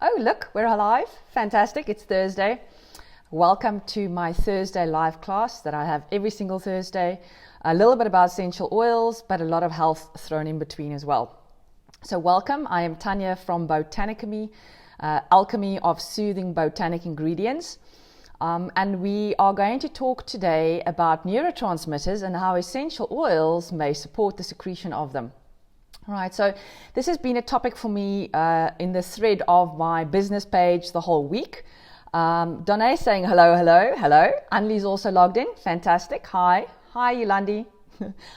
Oh, look, we're alive. Fantastic. It's Thursday. Welcome to my Thursday live class that I have every single Thursday. A little bit about essential oils, but a lot of health thrown in between as well. So welcome. I am Tanya from Botanicamy, Alchemy of Soothing Botanic Ingredients. And we are going to talk today about neurotransmitters and how essential oils may support the secretion of them. All right, so this has been a topic for me in the thread of my business page the whole week. Donna saying hello. Anli's also logged in. Fantastic. Hi, Yolandi.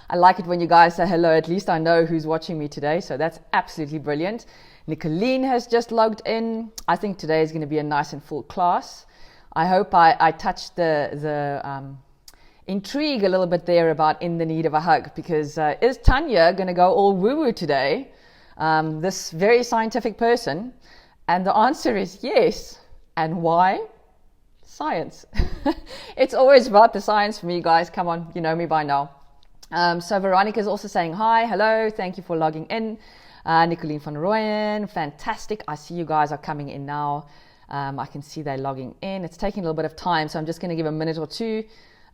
I like it when you guys say hello. At least I know who's watching me today, so that's absolutely brilliant. Nicolene has just logged in. I think today is going to be a nice and full class. I hope I touched the intrigue a little bit there about in the need of a hug, because is Tanya going to go all woo-woo today, this very scientific person? And the answer is yes. And why? Science. It's always about the science for me, guys. Come on, you know me by now. So Veronica is also saying hi, hello, thank you for logging in. Nicolene van Rooyen, fantastic. I see you guys are coming in now. I can see they're logging in. It's taking a little bit of time, so I'm just going to give a minute or two.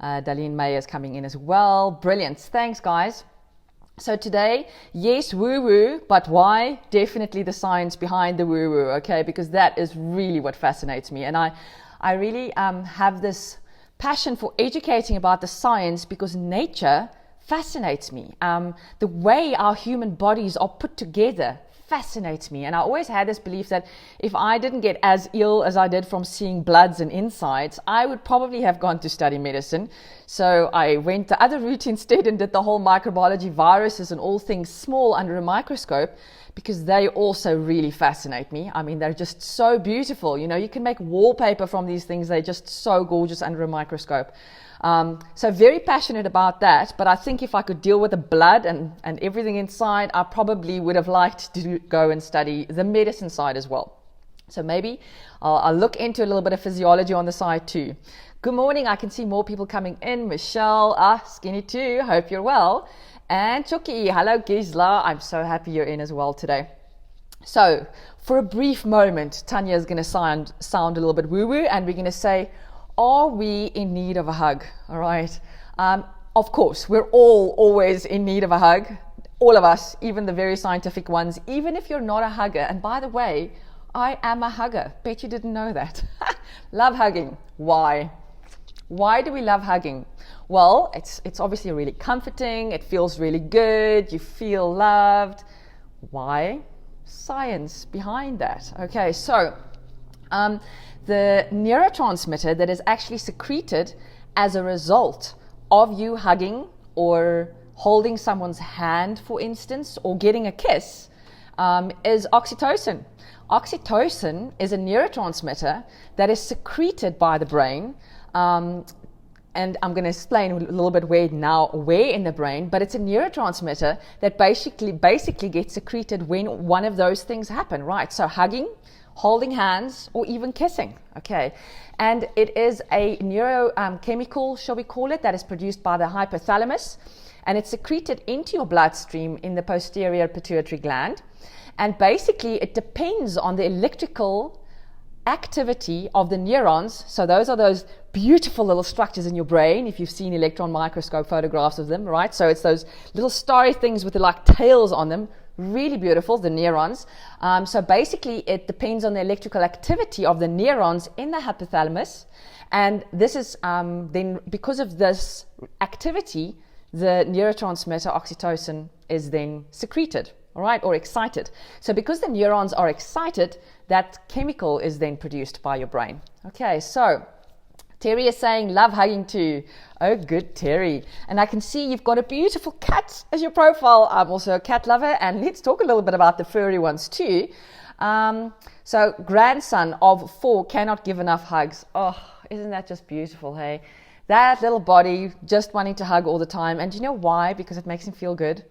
Darlene May is coming in as well. Brilliant. Thanks, guys. So today, yes, woo-woo, but why? Definitely the science behind the woo-woo, okay? Because that is really what fascinates me. And I really have this passion for educating about the science because nature fascinates me. The way our human bodies are put together fascinates me. And I always had this belief that if I didn't get as ill as I did from seeing bloods and insides, I would probably have gone to study medicine. So I went the other route instead and did the whole microbiology, viruses and all things small under a microscope, because they also really fascinate me. I mean, they're just so beautiful. You know, you can make wallpaper from these things. They're just so gorgeous under a microscope. So very passionate about that, but I think if I could deal with the blood and everything inside, I probably would have liked to go and study the medicine side as well. So maybe I'll look into a little bit of physiology on the side too. Good morning, I can see more people coming in. Michelle, skinny too, hope you're well. And Chucky, hello Gisla, I'm so happy you're in as well today. So for a brief moment, Tanya is going to sound a little bit woo-woo, and we're going to say, are we in need of a hug? All right. Of course, we're all always in need of a hug. All of us, even the very scientific ones, even if you're not a hugger. And by the way, I am a hugger. Bet you didn't know that. Love hugging. Why? Why do we love hugging? Well, it's obviously really comforting. It feels really good. You feel loved. Why? Science behind that. Okay, so the neurotransmitter that is actually secreted as a result of you hugging or holding someone's hand, for instance, or getting a kiss, is oxytocin. Oxytocin is a neurotransmitter that is secreted by the brain, and I'm going to explain a little bit where in the brain, but it's a neurotransmitter that basically gets secreted when one of those things happen, right? So hugging, holding hands, or even kissing, okay? And it is a neurochemical, shall we call it, that is produced by the hypothalamus, and it's secreted into your bloodstream in the posterior pituitary gland. And basically, it depends on the electrical activity of the neurons. So those are those beautiful little structures in your brain, if you've seen electron microscope photographs of them, right? So it's those little starry things with like tails on them. Really beautiful, the neurons. So basically, it depends on the electrical activity of the neurons in the hypothalamus. And this is then, because of this activity, the neurotransmitter oxytocin is then secreted, all right, or excited. So because the neurons are excited, that chemical is then produced by your brain. Okay, so Terry is saying, love hugging too. Oh, good, Terry. And I can see you've got a beautiful cat as your profile. I'm also a cat lover, and let's talk a little bit about the furry ones too. So grandson of 4 cannot give enough hugs. Oh, isn't that just beautiful, hey? That little body just wanting to hug all the time. And do you know why? Because it makes him feel good.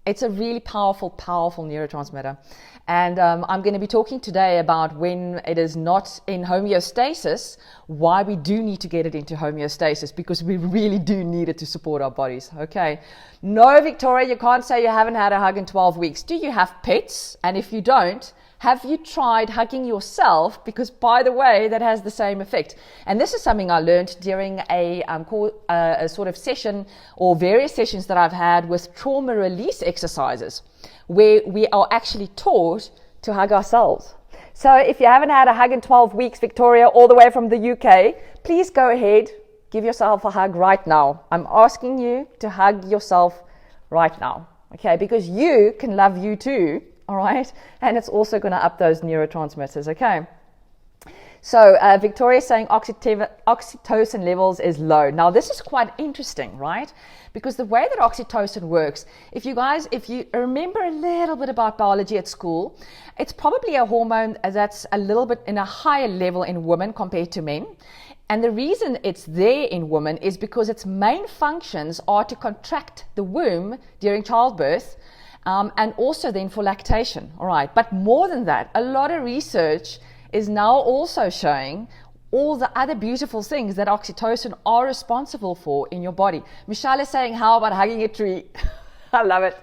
It's a really powerful neurotransmitter. And I'm going to be talking today about when it is not in homeostasis, why we do need to get it into homeostasis, because we really do need it to support our bodies. Okay. No, Victoria, you can't say you haven't had a hug in 12 weeks. Do you have pets? And if you don't, Have you tried hugging yourself? Because, by the way, that has the same effect. And this is something I learned during a sort of session or various sessions that I've had with trauma release exercises, where we are actually taught to hug ourselves. So if you haven't had a hug in 12 weeks, Victoria, all the way from the UK, please go ahead, give yourself a hug right now. I'm asking you to hug yourself right now, okay? Because you can love you too, all right? And it's also going to up those neurotransmitters, okay? So Victoria is saying oxytocin levels is low. Now this is quite interesting, right? Because the way that oxytocin works, if you remember a little bit about biology at school, it's probably a hormone that's a little bit in a higher level in women compared to men. And the reason it's there in women is because its main functions are to contract the womb during childbirth, and also then for lactation, all right? But more than that, a lot of research is now also showing all the other beautiful things that oxytocin are responsible for in your body. Michelle is saying, how about hugging a tree? I love it.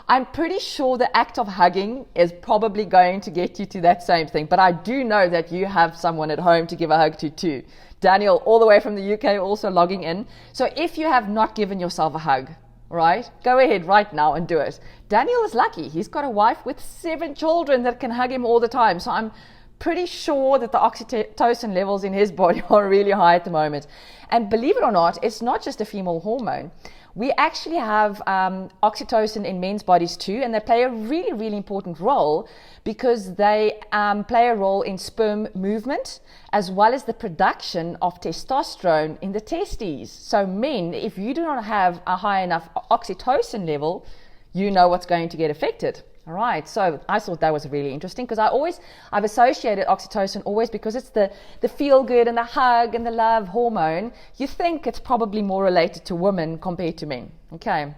I'm pretty sure the act of hugging is probably going to get you to that same thing, but I do know that you have someone at home to give a hug to too. Daniel, all the way from the UK, also logging in. So if you have not given yourself a hug, right, go ahead right now and do it. Daniel is lucky. He's got a wife with 7 children that can hug him all the time. So I'm pretty sure that the oxytocin levels in his body are really high at the moment. And believe it or not, it's not just a female hormone. We actually have oxytocin in men's bodies too, and they play a really, really important role because they play a role in sperm movement as well as the production of testosterone in the testes. So men, if you do not have a high enough oxytocin level, you know what's going to get affected. All right, so I thought that was really interesting because I've associated oxytocin always because it's the feel good and the hug and the love hormone. You think it's probably more related to women compared to men. Okay.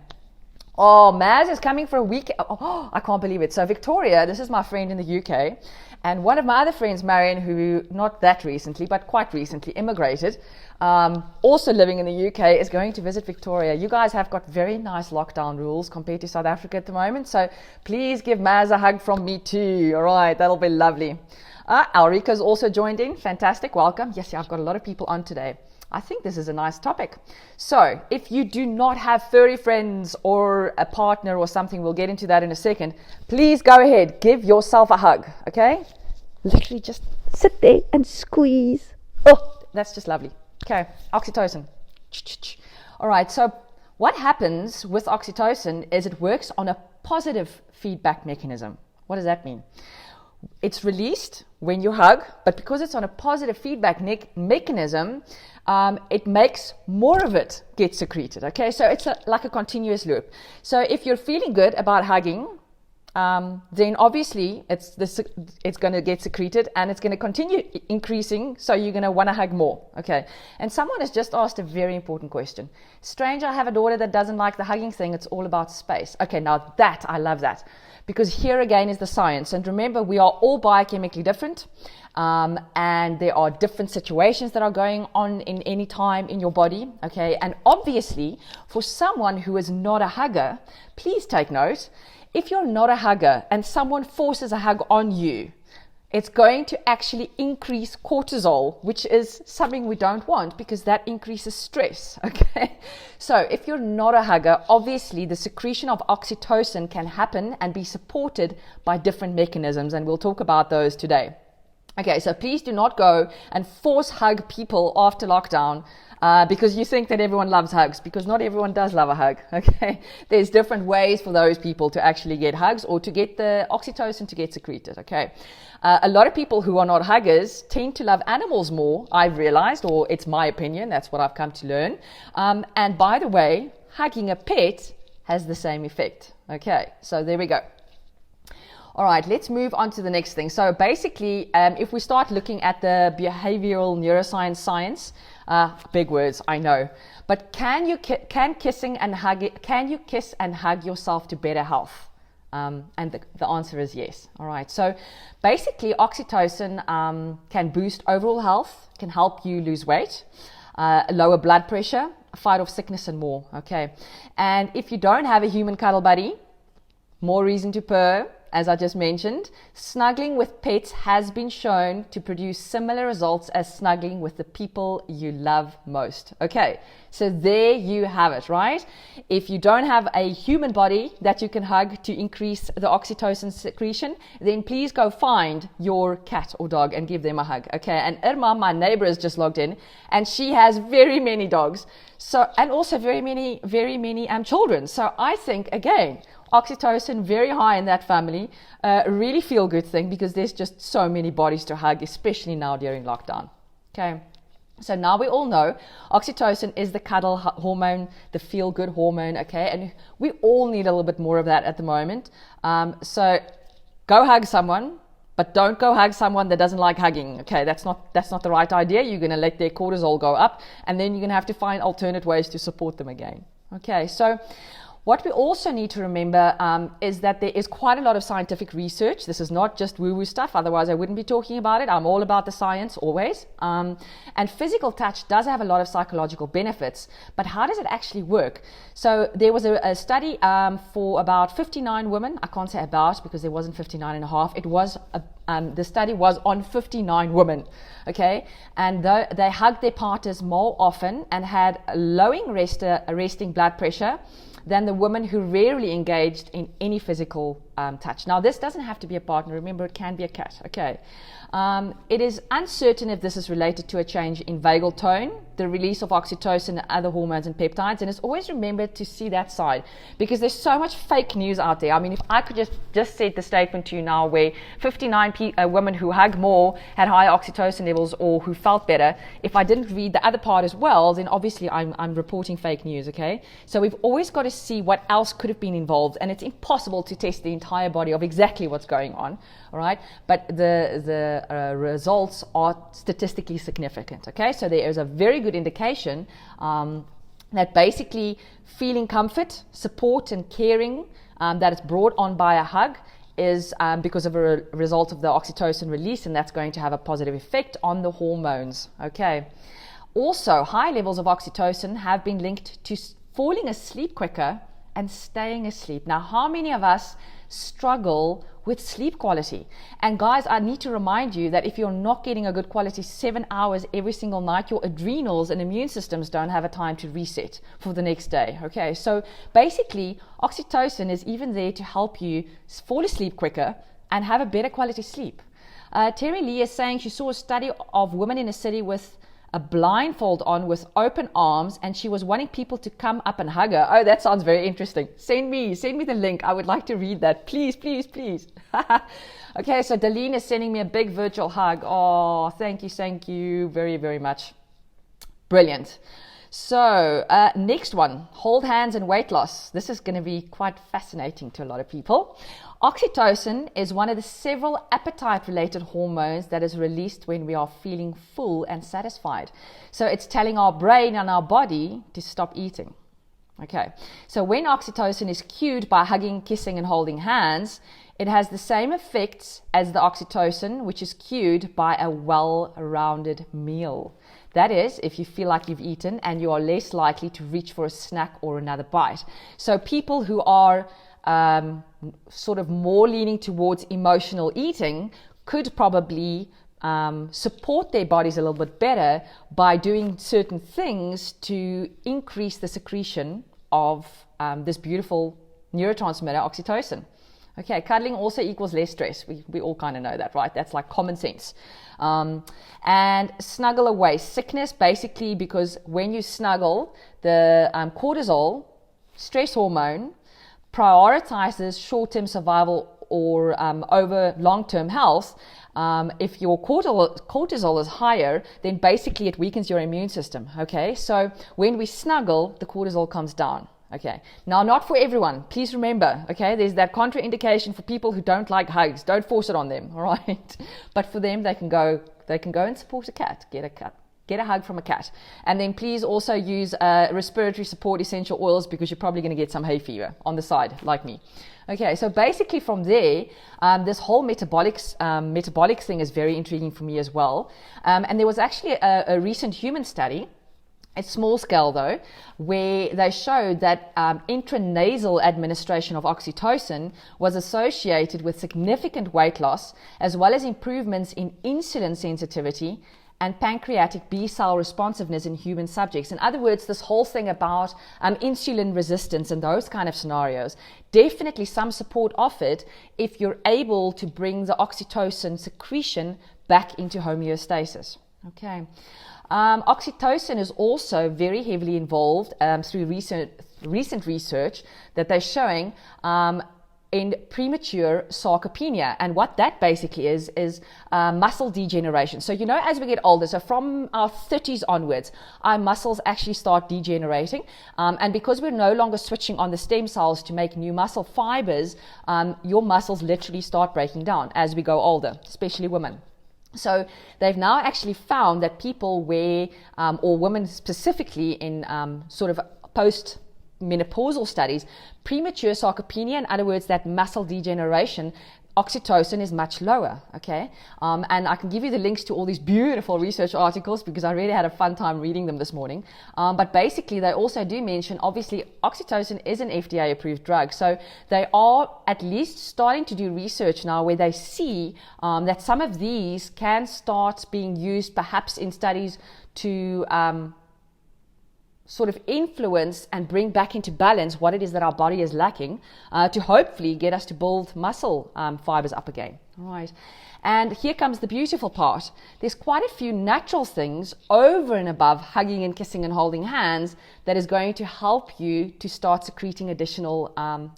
Oh, Maz is coming for a week. Oh, I can't believe it. So Victoria, this is my friend in the UK, and one of my other friends, Marion, who not that recently, but quite recently immigrated, also living in the UK, is going to visit Victoria. You guys have got very nice lockdown rules compared to South Africa at the moment, so please give Maz a hug from me too. All right, that'll be lovely. Alrika's also joined in. Fantastic, welcome. Yes, I've got a lot of people on today. I think this is a nice topic. So if you do not have furry friends or a partner or something, we'll get into that in a second, please go ahead, give yourself a hug, okay? Literally just sit there and squeeze. Oh, that's just lovely. Okay, oxytocin. All right, so what happens with oxytocin is it works on a positive feedback mechanism. What does that mean? It's released when you hug, but because it's on a positive feedback mechanism, it makes more of it get secreted. Okay, so it's like a continuous loop. So if you're feeling good about hugging, then obviously it's going to get secreted and it's going to continue increasing. So you're going to want to hug more. Okay, and someone has just asked a very important question. Strange, I have a daughter that doesn't like the hugging thing. It's all about space. Okay, now that I love that. Because here again is the science. And remember, we are all biochemically different. And there are different situations that are going on in any time in your body. Okay. And obviously, for someone who is not a hugger, please take note. If you're not a hugger and someone forces a hug on you, it's going to actually increase cortisol, which is something we don't want because that increases stress, okay? So if you're not a hugger, obviously the secretion of oxytocin can happen and be supported by different mechanisms, and we'll talk about those today. Okay, so please do not go and force hug people after lockdown because you think that everyone loves hugs, because not everyone does love a hug, okay? There's different ways for those people to actually get hugs or to get the oxytocin to get secreted, okay? A lot of people who are not huggers tend to love animals more, I've realized, or it's my opinion, that's what I've come to learn. And by the way, hugging a pet has the same effect, okay? So there we go. All right, let's move on to the next thing. So basically, if we start looking at the behavioral neuroscience science, big words, I know, but can you kiss and hug yourself to better health? And the answer is yes. All right. So basically, oxytocin can boost overall health, can help you lose weight, lower blood pressure, fight off sickness, and more. Okay. And if you don't have a human cuddle buddy, more reason to purr. as I just mentioned, snuggling with pets has been shown to produce similar results as snuggling with the people you love most. Okay, so there you have it, right? If you don't have a human body that you can hug to increase the oxytocin secretion, then please go find your cat or dog and give them a hug. Okay, and Irma, my neighbor, has just logged in, and she has very many dogs, so, and also very many children. So I think, again, oxytocin very high in that family, really feel good thing, because there's just so many bodies to hug, especially now during lockdown. Okay, so now we all know oxytocin is the cuddle hormone, the feel good hormone. Okay, and we all need a little bit more of that at the moment. So go hug someone, but don't go hug someone that doesn't like hugging. Okay, that's not the right idea. You're going to let their cortisol go up, and then you're going to have to find alternate ways to support them again. Okay, so what we also need to remember is that there is quite a lot of scientific research. This is not just woo-woo stuff, otherwise I wouldn't be talking about it. I'm all about the science always. And physical touch does have a lot of psychological benefits, but how does it actually work? So there was a study for about 59 women. I can't say about because there wasn't 59 and a half. It was the study was on 59 women, okay? And they hugged their partners more often and had a lowering resting blood pressure than the woman who rarely engaged in any physical touch. Now, this doesn't have to be a partner. Remember, it can be a cat. Okay. It is uncertain if this is related to a change in vagal tone, the release of oxytocin and other hormones and peptides. And it's always remembered to see that side, because there's so much fake news out there. I mean, if I could just set the statement to you now where 59 women who hugged more had higher oxytocin levels or who felt better, if I didn't read the other part as well, then obviously I'm reporting fake news, okay? So we've always got to see what else could have been involved, and it's impossible to test the entire body of exactly what's going on, all right? But the results are statistically significant, okay? So there is a very good indication that basically feeling comfort, support and caring that is brought on by a hug is because of a result of the oxytocin release, and that's going to have a positive effect on the hormones, okay? Also, high levels of oxytocin have been linked to falling asleep quicker and staying asleep. Now, how many of us struggle with sleep quality? And guys, I need to remind you that if you're not getting a good quality 7 hours every single night, your adrenals and immune systems don't have a time to reset for the next day. Okay, so basically oxytocin is even there to help you fall asleep quicker and have a better quality sleep. Terry Lee is saying she saw a study of women in a city with a blindfold on with open arms, and she was wanting people to come up and hug her. Oh, that sounds very interesting. Send me the link. I would like to read that. Please, please, please. Okay, so Darlene is sending me a big virtual hug. Oh, thank you very, very much. Brilliant. So next one, hold hands and weight loss. This is going to be quite fascinating to a lot of people. Oxytocin is one of the several appetite-related hormones that is released when we are feeling full and satisfied. So it's telling our brain and our body to stop eating. Okay, so when oxytocin is cued by hugging, kissing, and holding hands, it has the same effects as the oxytocin, which is cued by a well-rounded meal. That is, if you feel like you've eaten and you are less likely to reach for a snack or another bite. So people who are sort of more leaning towards emotional eating could probably support their bodies a little bit better by doing certain things to increase the secretion of this beautiful neurotransmitter, oxytocin. Okay, cuddling also equals less stress. We all kind of know that, right? That's like common sense. And snuggle away. Sickness, basically, because when you snuggle, the cortisol, stress hormone, prioritizes short-term survival or over long-term health. If your cortisol is higher, then basically it weakens your immune system. Okay, so when we snuggle, the cortisol comes down. Okay, now not for everyone. Please remember, okay, there's that contraindication for people who don't like hugs. Don't force it on them, all right? But for them, they can go and support a cat, get a hug from a cat. And then please also use respiratory support essential oils, because you're probably going to get some hay fever on the side, like me. Okay, so basically from there, this whole metabolic thing is very intriguing for me as well. And there was actually a recent human study It's small scale though, where they showed that intranasal administration of oxytocin was associated with significant weight loss, as well as improvements in insulin sensitivity and pancreatic B cell responsiveness in human subjects. In other words, this whole thing about insulin resistance and those kind of scenarios, definitely some support offered if you're able to bring the oxytocin secretion back into homeostasis. Okay. Oxytocin is also very heavily involved through recent research that they're showing in premature sarcopenia. And what that basically is muscle degeneration. So, you know, as we get older, so from our 30s onwards, our muscles actually start degenerating. And because we're no longer switching on the stem cells to make new muscle fibers, your muscles literally start breaking down as we go older, especially women. So they've now actually found that people where, or women specifically in sort of post-menopausal studies, premature sarcopenia, in other words, that muscle degeneration, oxytocin is much lower, okay? And I can give you the links to all these beautiful research articles because I really had a fun time reading them this morning. But basically, they also do mention, obviously, oxytocin is an FDA-approved drug. So they are at least starting to do research now where they see that some of these can start being used perhaps in studies to sort of influence and bring back into balance what it is that our body is lacking to hopefully get us to build muscle fibers up again. All right. And here comes the beautiful part. There's quite a few natural things over and above hugging and kissing and holding hands that is going to help you to start secreting additional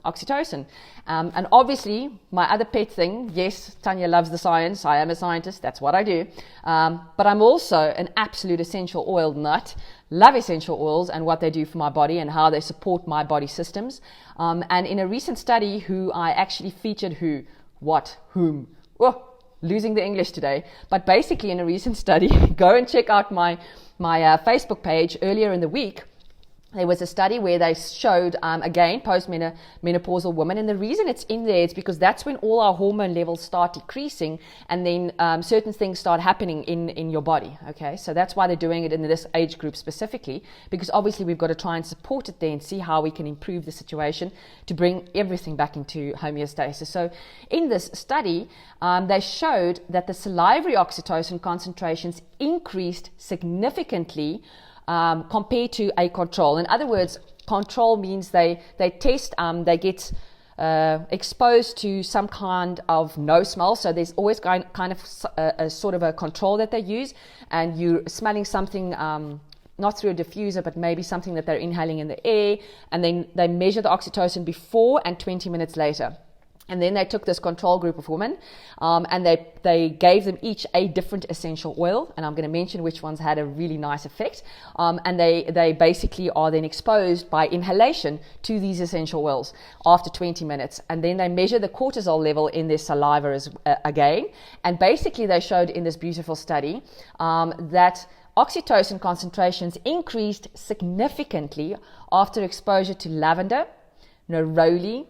oxytocin. And obviously, my other pet thing, yes, Tanya loves the science. I am a scientist. That's what I do. But I'm also an absolute essential oil nut. Love essential oils and what they do for my body and how they support my body systems. And in a recent study, who I actually featured whom, losing the English today. But basically in a recent study, go and check out my Facebook page earlier in the week. There was a study where they showed, again, post-menopausal women. And the reason it's in there is because that's when all our hormone levels start decreasing and then certain things start happening in your body. Okay, so that's why they're doing it in this age group specifically, because obviously we've got to try and support it there and see how we can improve the situation to bring everything back into homeostasis. So in this study, they showed that the salivary oxytocin concentrations increased significantly compared to a control. In other words, control means they test, they get exposed to some kind of no smell. So there's always kind of a sort of a control that they use, and you're smelling something not through a diffuser, but maybe something that they're inhaling in the air, and then they measure the oxytocin before and 20 minutes later. And then they took this control group of women and they gave them each a different essential oil. And I'm going to mention which ones had a really nice effect. And they basically are then exposed by inhalation to these essential oils after 20 minutes. And then they measure the cortisol level in their saliva again. And basically they showed in this beautiful study that oxytocin concentrations increased significantly after exposure to lavender, neroli,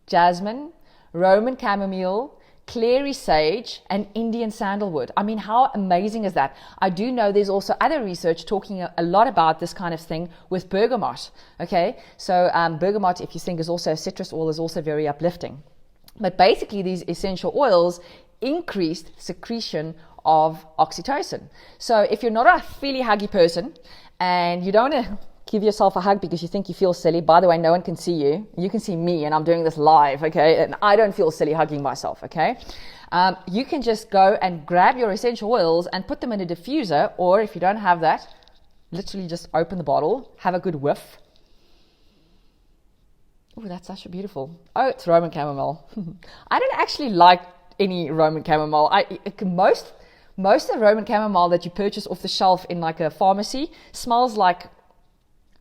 jasmine, Roman chamomile, clary sage, and Indian sandalwood. I mean, how amazing is that? I do know there's also other research talking a lot about this kind of thing with bergamot. Okay, so bergamot, if you think is also a citrus oil, is also very uplifting. But basically, these essential oils increased secretion of oxytocin. So if you're not a fairly huggy person and you don't want to give yourself a hug because you think you feel silly. By the way, no one can see you. You can see me, and I'm doing this live, okay? And I don't feel silly hugging myself, okay? You can just go and grab your essential oils and put them in a diffuser, or if you don't have that, literally just open the bottle, have a good whiff. Oh, that's such a beautiful. Oh, it's Roman chamomile. I don't actually like any Roman chamomile. Most of the Roman chamomile that you purchase off the shelf in like a pharmacy smells like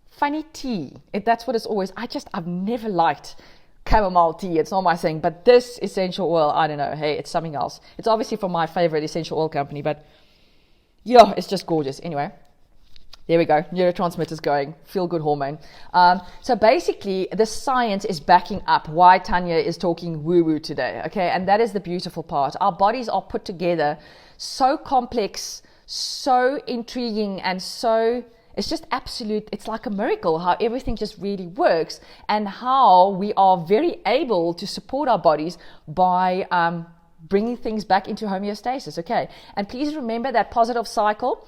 funny tea. That's what it's always. I've never liked chamomile tea. It's not my thing. But this essential oil, I don't know. Hey, it's something else. It's obviously from my favorite essential oil company, but yeah, it's just gorgeous. Anyway, there we go. Neurotransmitters going. Feel good hormone. So basically, the science is backing up why Tanya is talking woo-woo today. Okay, and that is the beautiful part. Our bodies are put together so complex, so intriguing, and so It's just absolute, it's like a miracle how everything just really works, and how we are very able to support our bodies by bringing things back into homeostasis. Okay, and please remember that positive cycle,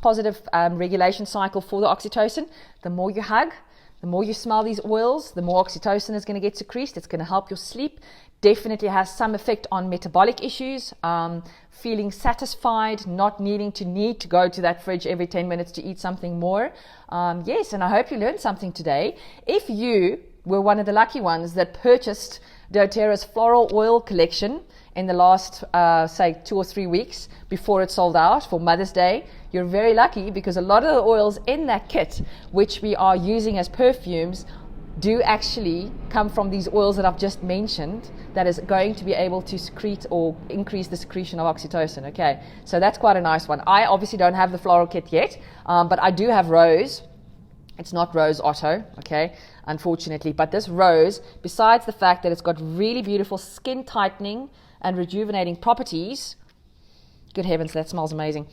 positive regulation cycle for the oxytocin. The more you hug, the more you smell these oils, the more oxytocin is going to get secreted. It's going to help your sleep. Definitely has some effect on metabolic issues, feeling satisfied, not needing to go to that fridge every 10 minutes to eat something more. Yes, and I hope you learned something today. If you were one of the lucky ones that purchased doTERRA's floral oil collection in the last, say, 2 or 3 weeks before it sold out for Mother's Day, you're very lucky, because a lot of the oils in that kit, which we are using as perfumes, do actually come from these oils that I've just mentioned, that is going to be able to secrete or increase the secretion of oxytocin. Okay, so that's quite a nice one. I obviously don't have the floral kit yet, but I do have Rose. It's not Rose Otto, okay, unfortunately, but this Rose, besides the fact that it's got really beautiful skin tightening and rejuvenating properties, good heavens, that smells amazing.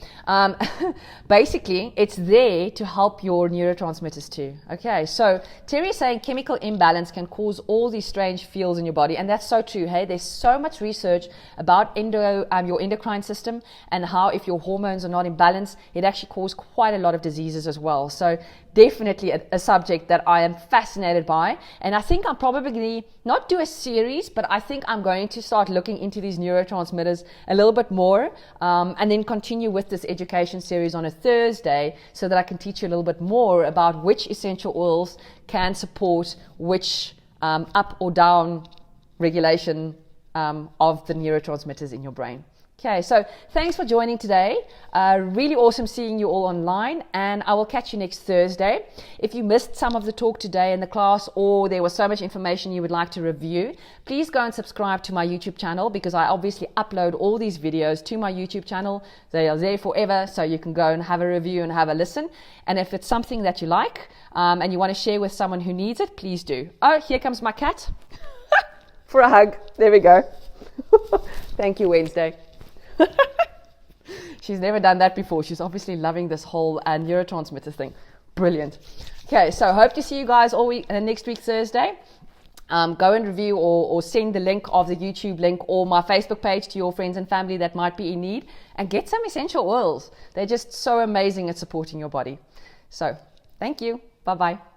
Basically, it's there to help your neurotransmitters too. Okay, so Terry is saying chemical imbalance can cause all these strange feels in your body, and that's so true. Hey, there's so much research about your endocrine system, and how if your hormones are not in balance, it actually causes quite a lot of diseases as well. So definitely a subject that I am fascinated by, and I think I'll probably not do a series, but I think I'm going to start looking into these neurotransmitters a little bit more, and then continue with this education series on a Thursday, so that I can teach you a little bit more about which essential oils can support which up or down regulation of the neurotransmitters in your brain. Okay, so thanks for joining today. Really awesome seeing you all online, and I will catch you next Thursday. If you missed some of the talk today in the class, or there was so much information you would like to review, please go and subscribe to my YouTube channel, because I obviously upload all these videos to my YouTube channel. They are there forever, so you can go and have a review and have a listen. And if it's something that you like and you want to share with someone who needs it, please do. Oh, here comes my cat for a hug. There we go. Thank you, Wednesday. She's never done that before. She's obviously loving this whole neurotransmitter thing. Brilliant. Okay, so hope to see you guys all week, next week Thursday. Go and review or send the link of the YouTube link or my Facebook page to your friends and family that might be in need, and get some essential oils. They're just so amazing at supporting your body. So thank you. Bye-bye.